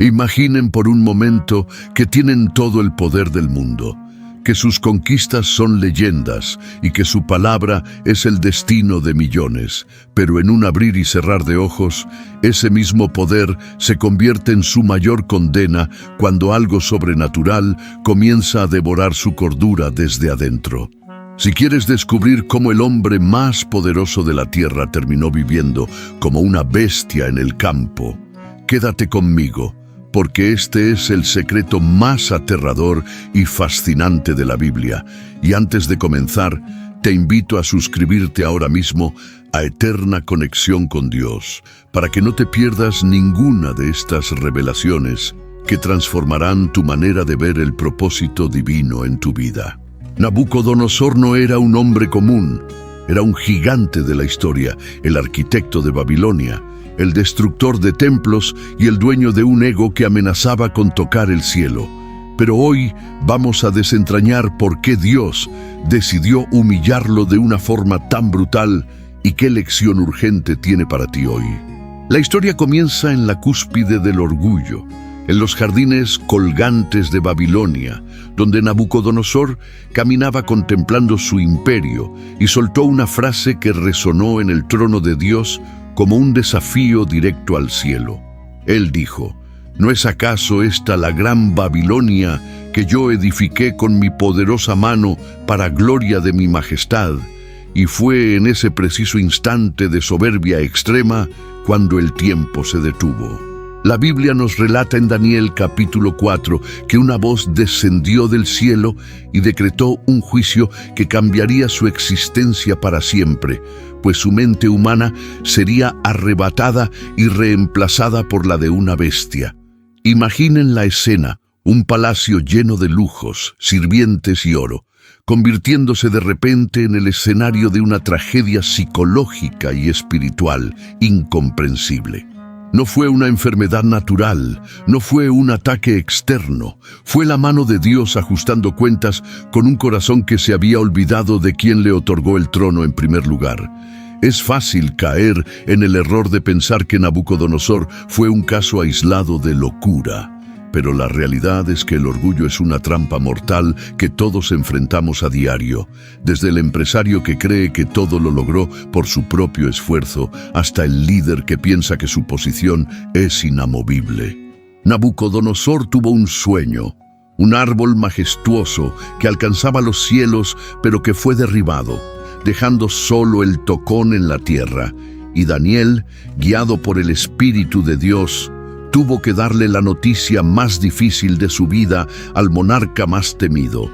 Imaginen por un momento que tienen todo el poder del mundo, que sus conquistas son leyendas y que su palabra es el destino de millones. Pero en un abrir y cerrar de ojos, ese mismo poder se convierte en su mayor condena cuando algo sobrenatural comienza a devorar su cordura desde adentro. Si quieres descubrir cómo el hombre más poderoso de la tierra terminó viviendo como una bestia en el campo, quédate conmigo, porque este es el secreto más aterrador y fascinante de la Biblia. Y antes de comenzar, te invito a suscribirte ahora mismo a Eterna Conexión con Dios, para que no te pierdas ninguna de estas revelaciones que transformarán tu manera de ver el propósito divino en tu vida. Nabucodonosor no era un hombre común, era un gigante de la historia, el arquitecto de Babilonia, el destructor de templos y el dueño de un ego que amenazaba con tocar el cielo. Pero hoy vamos a desentrañar por qué Dios decidió humillarlo de una forma tan brutal y qué lección urgente tiene para ti hoy. La historia comienza en la cúspide del orgullo, en los jardines colgantes de Babilonia, donde Nabucodonosor caminaba contemplando su imperio y soltó una frase que resonó en el trono de Dios como un desafío directo al cielo. Él dijo: ¿no es acaso esta la gran Babilonia que yo edifiqué con mi poderosa mano para gloria de mi majestad? Y fue en ese preciso instante de soberbia extrema cuando el tiempo se detuvo. La Biblia nos relata en Daniel capítulo 4 que una voz descendió del cielo y decretó un juicio que cambiaría su existencia para siempre, pues su mente humana sería arrebatada y reemplazada por la de una bestia. Imaginen la escena, un palacio lleno de lujos, sirvientes y oro, convirtiéndose de repente en el escenario de una tragedia psicológica y espiritual incomprensible. No fue una enfermedad natural, no fue un ataque externo, fue la mano de Dios ajustando cuentas con un corazón que se había olvidado de quien le otorgó el trono en primer lugar. Es fácil caer en el error de pensar que Nabucodonosor fue un caso aislado de locura, pero la realidad es que el orgullo es una trampa mortal que todos enfrentamos a diario, desde el empresario que cree que todo lo logró por su propio esfuerzo, hasta el líder que piensa que su posición es inamovible. Nabucodonosor tuvo un sueño, un árbol majestuoso que alcanzaba los cielos, pero que fue derribado, dejando solo el tocón en la tierra, y Daniel, guiado por el Espíritu de Dios, tuvo que darle la noticia más difícil de su vida al monarca más temido.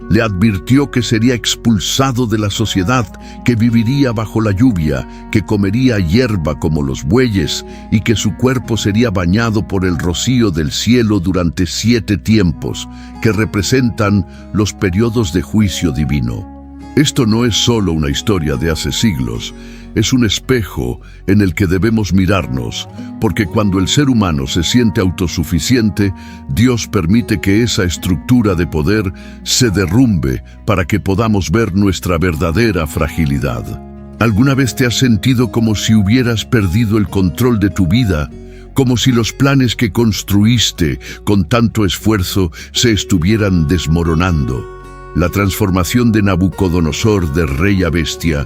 Le advirtió que sería expulsado de la sociedad, que viviría bajo la lluvia, que comería hierba como los bueyes y que su cuerpo sería bañado por el rocío del cielo durante 7 tiempos, que representan los periodos de juicio divino. Esto no es solo una historia de hace siglos, es un espejo en el que debemos mirarnos, porque cuando el ser humano se siente autosuficiente, Dios permite que esa estructura de poder se derrumbe para que podamos ver nuestra verdadera fragilidad. ¿Alguna vez te has sentido como si hubieras perdido el control de tu vida? Como si los planes que construiste con tanto esfuerzo se estuvieran desmoronando. La transformación de Nabucodonosor de rey a bestia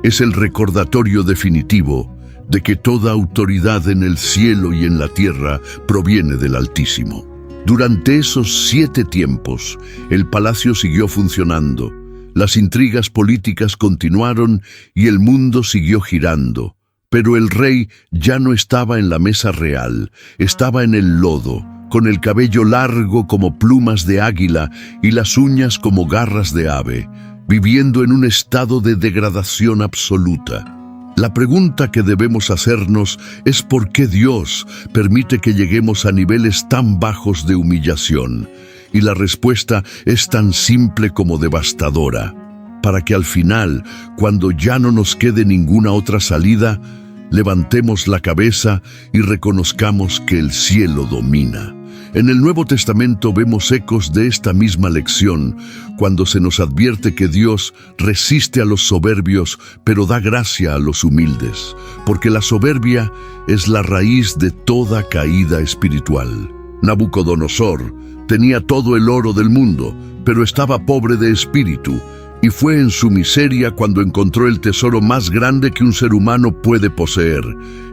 es el recordatorio definitivo de que toda autoridad en el cielo y en la tierra proviene del Altísimo. Durante esos 7 tiempos, el palacio siguió funcionando, las intrigas políticas continuaron y el mundo siguió girando. Pero el rey ya no estaba en la mesa real, estaba en el lodo, con el cabello largo como plumas de águila y las uñas como garras de ave, viviendo en un estado de degradación absoluta. La pregunta que debemos hacernos es ¿por qué Dios permite que lleguemos a niveles tan bajos de humillación? Y la respuesta es tan simple como devastadora, para que al final, cuando ya no nos quede ninguna otra salida, levantemos la cabeza y reconozcamos que el cielo domina. En el Nuevo Testamento vemos ecos de esta misma lección, cuando se nos advierte que Dios resiste a los soberbios, pero da gracia a los humildes, porque la soberbia es la raíz de toda caída espiritual. Nabucodonosor tenía todo el oro del mundo, pero estaba pobre de espíritu, y fue en su miseria cuando encontró el tesoro más grande que un ser humano puede poseer,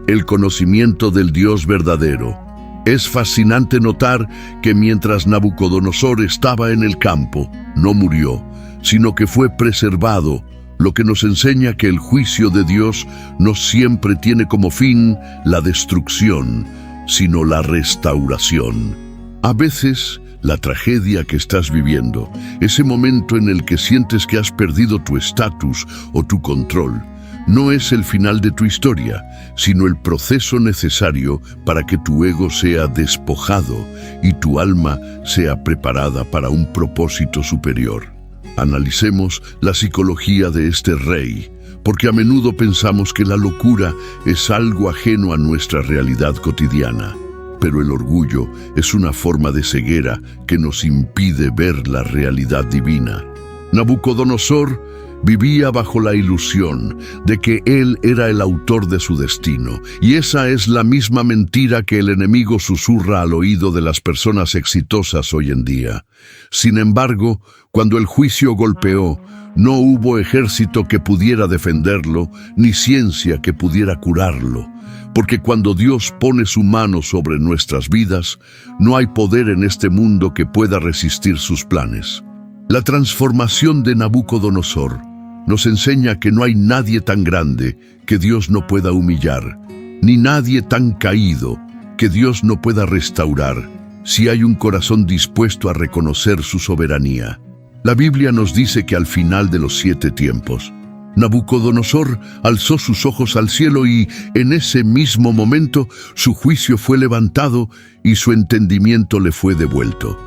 el conocimiento del Dios verdadero. Es fascinante notar que mientras Nabucodonosor estaba en el campo, no murió, sino que fue preservado, lo que nos enseña que el juicio de Dios no siempre tiene como fin la destrucción, sino la restauración. A veces, la tragedia que estás viviendo, ese momento en el que sientes que has perdido tu estatus o tu control, no es el final de tu historia, sino el proceso necesario para que tu ego sea despojado y tu alma sea preparada para un propósito superior. Analicemos la psicología de este rey, porque a menudo pensamos que la locura es algo ajeno a nuestra realidad cotidiana. Pero el orgullo es una forma de ceguera que nos impide ver la realidad divina. Nabucodonosor vivía bajo la ilusión de que él era el autor de su destino, y esa es la misma mentira que el enemigo susurra al oído de las personas exitosas hoy en día. Sin embargo, cuando el juicio golpeó, no hubo ejército que pudiera defenderlo, ni ciencia que pudiera curarlo. Porque cuando Dios pone su mano sobre nuestras vidas, no hay poder en este mundo que pueda resistir sus planes. La transformación de Nabucodonosor nos enseña que no hay nadie tan grande que Dios no pueda humillar, ni nadie tan caído que Dios no pueda restaurar, si hay un corazón dispuesto a reconocer su soberanía. La Biblia nos dice que al final de los 7 tiempos, Nabucodonosor alzó sus ojos al cielo y, en ese mismo momento, su juicio fue levantado y su entendimiento le fue devuelto.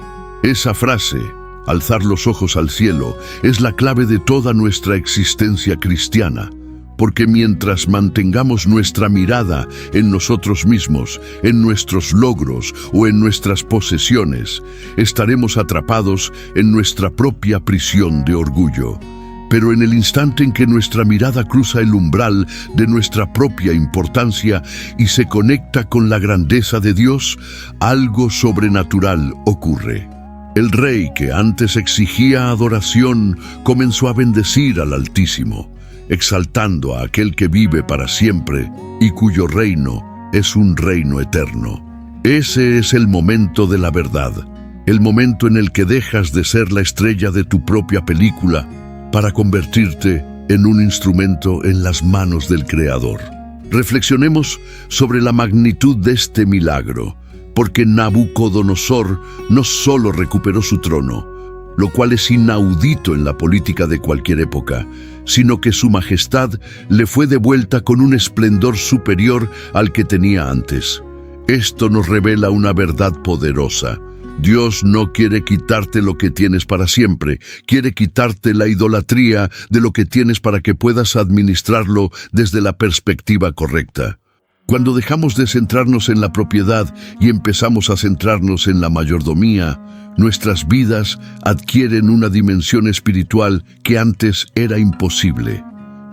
Esa frase, alzar los ojos al cielo, es la clave de toda nuestra existencia cristiana, porque mientras mantengamos nuestra mirada en nosotros mismos, en nuestros logros o en nuestras posesiones, estaremos atrapados en nuestra propia prisión de orgullo. Pero en el instante en que nuestra mirada cruza el umbral de nuestra propia importancia y se conecta con la grandeza de Dios, algo sobrenatural ocurre. El rey que antes exigía adoración comenzó a bendecir al Altísimo, exaltando a aquel que vive para siempre y cuyo reino es un reino eterno. Ese es el momento de la verdad, el momento en el que dejas de ser la estrella de tu propia película para convertirte en un instrumento en las manos del Creador. Reflexionemos sobre la magnitud de este milagro, porque Nabucodonosor no solo recuperó su trono, lo cual es inaudito en la política de cualquier época, sino que su majestad le fue devuelta con un esplendor superior al que tenía antes. Esto nos revela una verdad poderosa. Dios no quiere quitarte lo que tienes para siempre, quiere quitarte la idolatría de lo que tienes para que puedas administrarlo desde la perspectiva correcta. Cuando dejamos de centrarnos en la propiedad y empezamos a centrarnos en la mayordomía, nuestras vidas adquieren una dimensión espiritual que antes era imposible.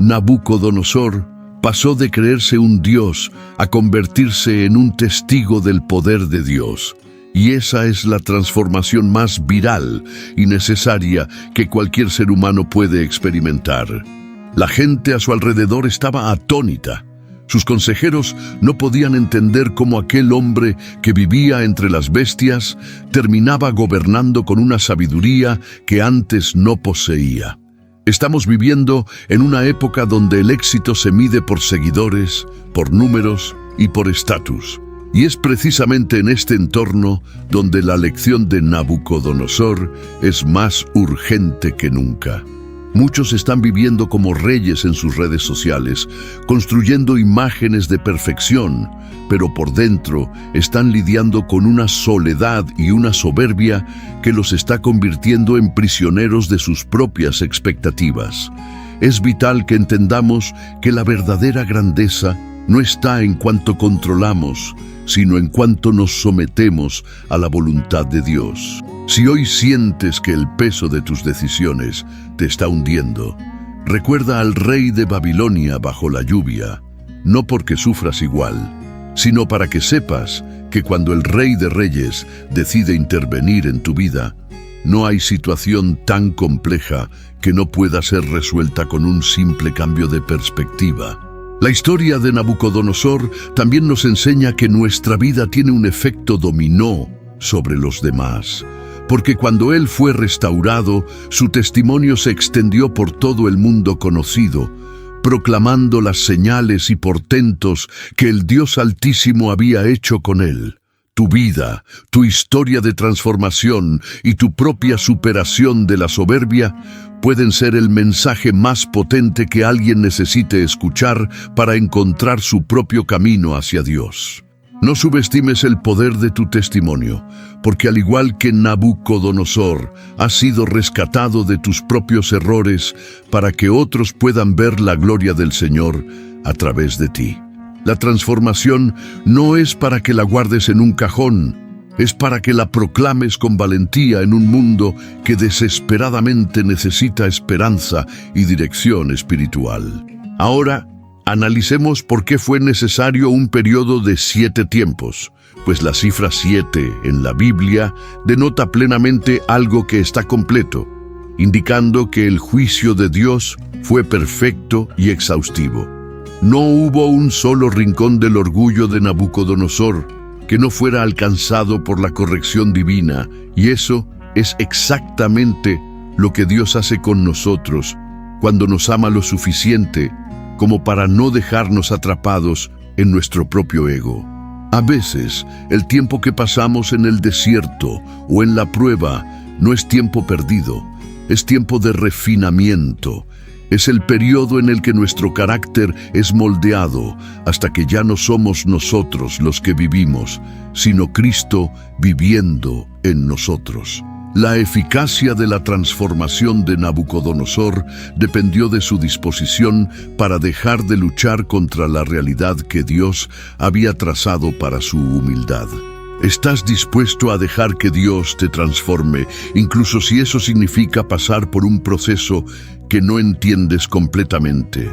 Nabucodonosor pasó de creerse un dios a convertirse en un testigo del poder de Dios. Y esa es la transformación más viral y necesaria que cualquier ser humano puede experimentar. La gente a su alrededor estaba atónita. Sus consejeros no podían entender cómo aquel hombre que vivía entre las bestias terminaba gobernando con una sabiduría que antes no poseía. Estamos viviendo en una época donde el éxito se mide por seguidores, por números y por estatus. Y es precisamente en este entorno donde la lección de Nabucodonosor es más urgente que nunca. Muchos están viviendo como reyes en sus redes sociales, construyendo imágenes de perfección, pero por dentro están lidiando con una soledad y una soberbia que los está convirtiendo en prisioneros de sus propias expectativas. Es vital que entendamos que la verdadera grandeza no está en cuanto controlamos, sino en cuanto nos sometemos a la voluntad de Dios. Si hoy sientes que el peso de tus decisiones te está hundiendo, recuerda al rey de Babilonia bajo la lluvia, no porque sufras igual, sino para que sepas que cuando el Rey de Reyes decide intervenir en tu vida, no hay situación tan compleja que no pueda ser resuelta con un simple cambio de perspectiva. La historia de Nabucodonosor también nos enseña que nuestra vida tiene un efecto dominó sobre los demás, porque cuando él fue restaurado, su testimonio se extendió por todo el mundo conocido, proclamando las señales y portentos que el Dios Altísimo había hecho con él. Tu vida, tu historia de transformación y tu propia superación de la soberbia pueden ser el mensaje más potente que alguien necesite escuchar para encontrar su propio camino hacia Dios. No subestimes el poder de tu testimonio, porque al igual que Nabucodonosor, has sido rescatado de tus propios errores para que otros puedan ver la gloria del Señor a través de ti. La transformación no es para que la guardes en un cajón, es para que la proclames con valentía en un mundo que desesperadamente necesita esperanza y dirección espiritual. Ahora, analicemos por qué fue necesario un periodo de 7 tiempos, pues la cifra 7 en la Biblia denota plenamente algo que está completo, indicando que el juicio de Dios fue perfecto y exhaustivo. No hubo un solo rincón del orgullo de Nabucodonosor que no fuera alcanzado por la corrección divina, y eso es exactamente lo que Dios hace con nosotros cuando nos ama lo suficiente como para no dejarnos atrapados en nuestro propio ego. A veces, el tiempo que pasamos en el desierto o en la prueba no es tiempo perdido, es tiempo de refinamiento. Es el periodo en el que nuestro carácter es moldeado hasta que ya no somos nosotros los que vivimos, sino Cristo viviendo en nosotros. La eficacia de la transformación de Nabucodonosor dependió de su disposición para dejar de luchar contra la realidad que Dios había trazado para su humildad. ¿Estás dispuesto a dejar que Dios te transforme, incluso si eso significa pasar por un proceso que no entiendes completamente?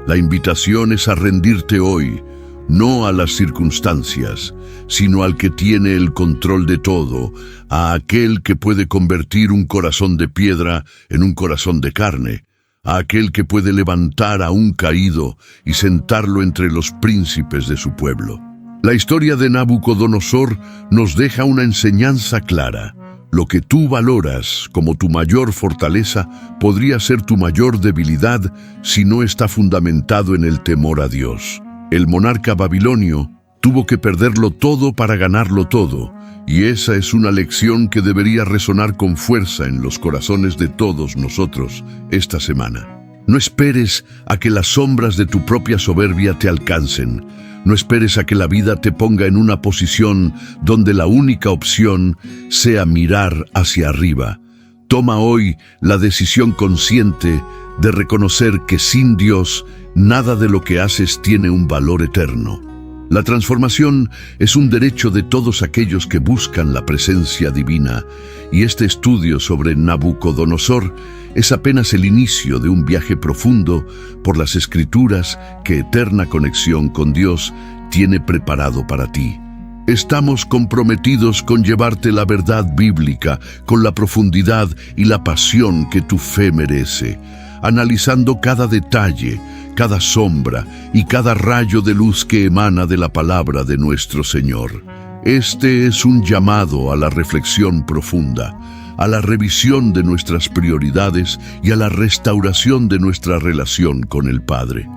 La invitación es a rendirte hoy, no a las circunstancias, sino al que tiene el control de todo, a aquel que puede convertir un corazón de piedra en un corazón de carne, a aquel que puede levantar a un caído y sentarlo entre los príncipes de su pueblo. La historia de Nabucodonosor nos deja una enseñanza clara. Lo que tú valoras como tu mayor fortaleza podría ser tu mayor debilidad si no está fundamentado en el temor a Dios. El monarca babilonio tuvo que perderlo todo para ganarlo todo, y esa es una lección que debería resonar con fuerza en los corazones de todos nosotros esta semana. No esperes a que las sombras de tu propia soberbia te alcancen. No esperes a que la vida te ponga en una posición donde la única opción sea mirar hacia arriba. Toma hoy la decisión consciente de reconocer que sin Dios, nada de lo que haces tiene un valor eterno. La transformación es un derecho de todos aquellos que buscan la presencia divina, y este estudio sobre Nabucodonosor es apenas el inicio de un viaje profundo por las Escrituras que eterna conexión con Dios tiene preparado para ti. Estamos comprometidos con llevarte la verdad bíblica con la profundidad y la pasión que tu fe merece, analizando cada detalle, cada sombra y cada rayo de luz que emana de la palabra de nuestro Señor. Este es un llamado a la reflexión profunda, a la revisión de nuestras prioridades y a la restauración de nuestra relación con el Padre.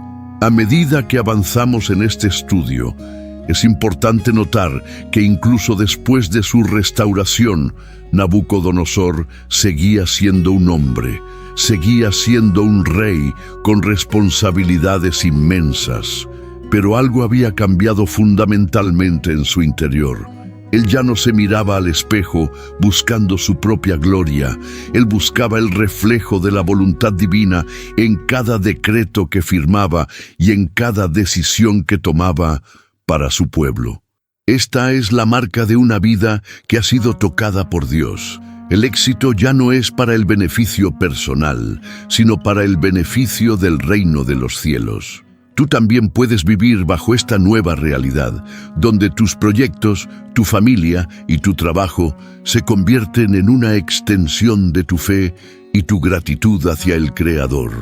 A medida que avanzamos en este estudio, es importante notar que incluso después de su restauración, Nabucodonosor seguía siendo un hombre, seguía siendo un rey con responsabilidades inmensas, pero algo había cambiado fundamentalmente en su interior. Él ya no se miraba al espejo buscando su propia gloria. Él buscaba el reflejo de la voluntad divina en cada decreto que firmaba y en cada decisión que tomaba para su pueblo. Esta es la marca de una vida que ha sido tocada por Dios. El éxito ya no es para el beneficio personal, sino para el beneficio del reino de los cielos. tú también puedes vivir bajo esta nueva realidad, donde tus proyectos, tu familia y tu trabajo se convierten en una extensión de tu fe y tu gratitud hacia el Creador.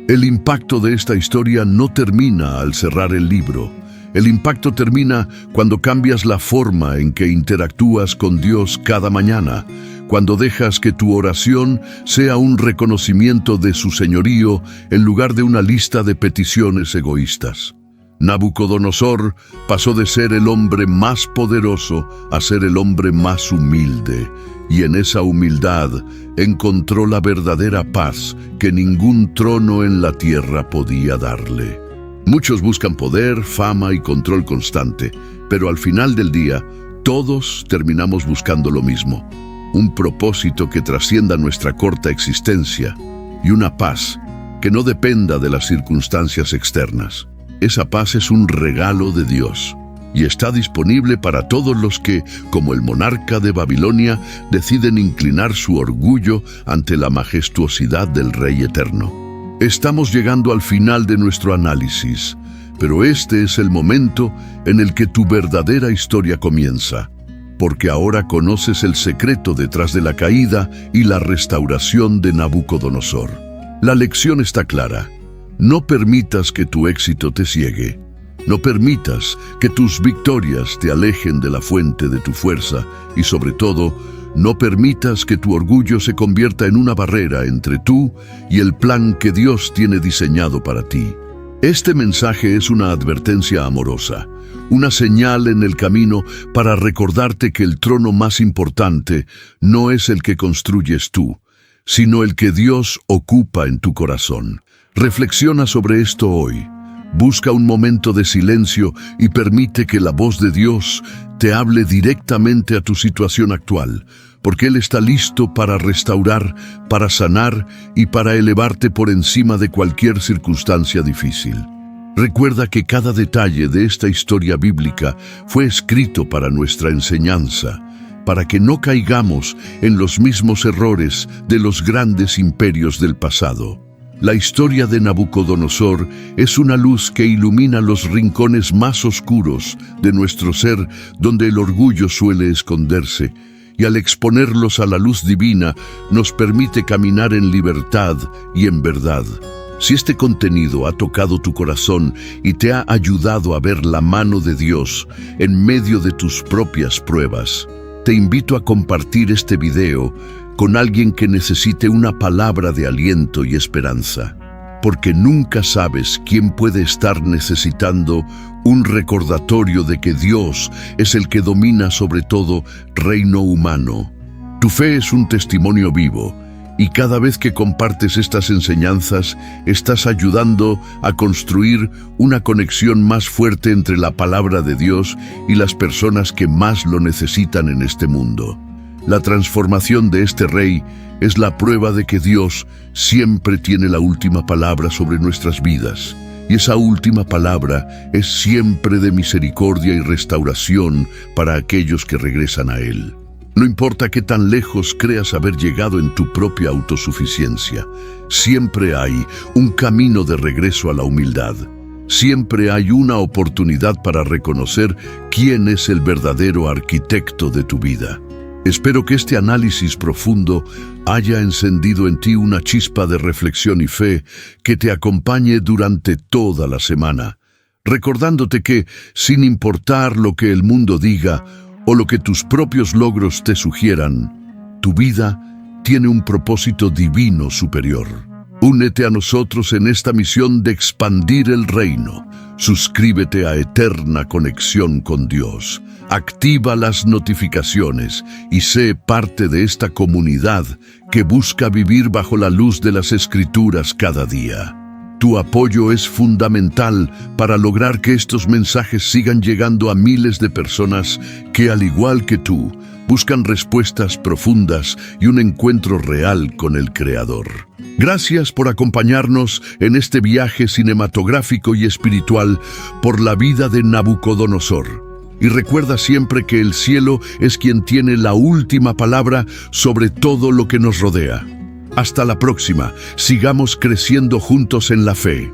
El impacto de esta historia no termina al cerrar el libro. El impacto termina cuando cambias la forma en que interactúas con Dios cada mañana, cuando dejas que tu oración sea un reconocimiento de su señorío en lugar de una lista de peticiones egoístas. Nabucodonosor pasó de ser el hombre más poderoso a ser el hombre más humilde, y en esa humildad encontró la verdadera paz que ningún trono en la tierra podía darle. Muchos buscan poder, fama y control constante, pero al final del día, todos terminamos buscando lo mismo: un propósito que trascienda nuestra corta existencia y una paz que no dependa de las circunstancias externas. Esa paz es un regalo de Dios y está disponible para todos los que, como el monarca de Babilonia, deciden inclinar su orgullo ante la majestuosidad del Rey Eterno. Estamos llegando al final de nuestro análisis, pero este es el momento en el que tu verdadera historia comienza, porque ahora conoces el secreto detrás de la caída y la restauración de Nabucodonosor. La lección está clara: no permitas que tu éxito te ciegue. No permitas que tus victorias te alejen de la fuente de tu fuerza y, sobre todo, no permitas que tu orgullo se convierta en una barrera entre tú y el plan que Dios tiene diseñado para ti. Este mensaje es una advertencia amorosa, una señal en el camino para recordarte que el trono más importante no es el que construyes tú, sino el que Dios ocupa en tu corazón. Reflexiona sobre esto hoy. Busca un momento de silencio y permite que la voz de Dios te hable directamente a tu situación actual, porque Él está listo para restaurar, para sanar y para elevarte por encima de cualquier circunstancia difícil. Recuerda que cada detalle de esta historia bíblica fue escrito para nuestra enseñanza, para que no caigamos en los mismos errores de los grandes imperios del pasado. La historia de Nabucodonosor es una luz que ilumina los rincones más oscuros de nuestro ser, donde el orgullo suele esconderse, y al exponerlos a la luz divina nos permite caminar en libertad y en verdad. Si este contenido ha tocado tu corazón y te ha ayudado a ver la mano de Dios en medio de tus propias pruebas, te invito a compartir este video con alguien que necesite una palabra de aliento y esperanza, porque nunca sabes quién puede estar necesitando un recordatorio de que Dios es el que domina sobre todo reino humano. Tu fe es un testimonio vivo, y cada vez que compartes estas enseñanzas, estás ayudando a construir una conexión más fuerte entre la palabra de Dios y las personas que más lo necesitan en este mundo. La transformación de este rey es la prueba de que Dios siempre tiene la última palabra sobre nuestras vidas, y esa última palabra es siempre de misericordia y restauración para aquellos que regresan a Él. No importa qué tan lejos creas haber llegado en tu propia autosuficiencia, siempre hay un camino de regreso a la humildad. Siempre hay una oportunidad para reconocer quién es el verdadero arquitecto de tu vida. Espero que este análisis profundo haya encendido en ti una chispa de reflexión y fe que te acompañe durante toda la semana, recordándote que, sin importar lo que el mundo diga o lo que tus propios logros te sugieran, tu vida tiene un propósito divino superior. Únete a nosotros en esta misión de expandir el reino. Suscríbete a Eterna Conexión con Dios. Activa las notificaciones y sé parte de esta comunidad que busca vivir bajo la luz de las Escrituras cada día. Tu apoyo es fundamental para lograr que estos mensajes sigan llegando a miles de personas que, al igual que tú, buscan respuestas profundas y un encuentro real con el Creador. Gracias por acompañarnos en este viaje cinematográfico y espiritual por la vida de Nabucodonosor. Y recuerda siempre que el cielo es quien tiene la última palabra sobre todo lo que nos rodea. Hasta la próxima, sigamos creciendo juntos en la fe.